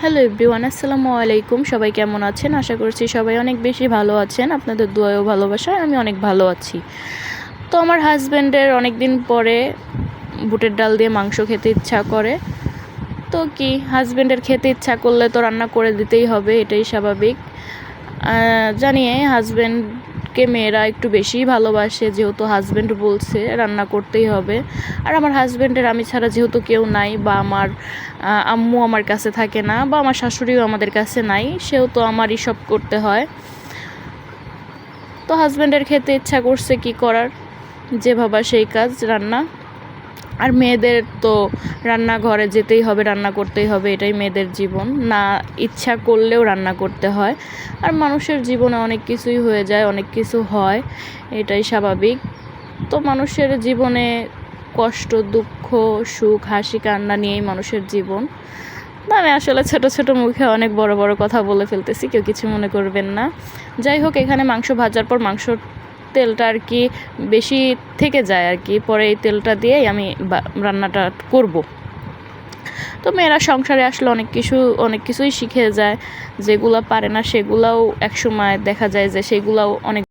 Hello everyone, আসসালামু আলাইকুম। সবাই কেমন আছেন? আশা করছি সবাই অনেক বেশি ভালো আছেন। আপনাদের দোয়া ও ভালোবাসায় আমি অনেক ভালো আছি। তো আমার হাজব্যান্ডের অনেক দিন পরে বুটের ডাল দিয়ে মাংস খেতে ইচ্ছা করে। তো কি, হাজব্যান্ডের খেতে ইচ্ছা করলে তো রান্না করে দিতেই হবে, এটাই স্বাভাবিক। জানিয়ে হাজব্যান্ডকে মেয়েরা একটু বেশিই ভালোবাসে, যেহেতু হাজব্যান্ড বলছে রান্না করতেই হবে। আর আমার হাজব্যান্ডের আমি ছাড়া যেহেতু কেউ নাই, বা আমার আম্মু আমার কাছে থাকে না, বা আমার শাশুড়িও আমাদের কাছে নাই, সেহেতু আমারই সব করতে হয়। তো হাজব্যান্ডের খেতে ইচ্ছা করছে, কি করার, যে ভাবা সেই কাজ, রান্না। আর মেয়েদের তো রান্নাঘরে যেতেই হবে, রান্না করতেই হবে, এটাই মেয়েদের জীবন। না ইচ্ছা করলেও রান্না করতে হয়। আর মানুষের জীবনে অনেক কিছুই হয়ে যায়, অনেক কিছু হয়, এটাই স্বাভাবিক। তো মানুষের জীবনে কষ্ট, দুঃখ, সুখ, হাসি, কান্না নিয়েই মানুষের জীবন। না, আমি আসলে ছোট ছোট মুখে অনেক বড় বড় কথা বলে ফেলতেছি, কেউ কিছু মনে করবেন না। যাই হোক, এখানে মাংস ভাজার পর মাংসর তেলটা আর কি বেশি থেকে যায় আর কি, পরে এই তেলটা দিয়েই আমি রান্নাটা করব। তো মেয়েরা সংসারে আসলে অনেক কিছুই শিখে যায়, যেগুলো পারে না সেগুলাও একসময় দেখা যায় যে সেগুলাও অনেক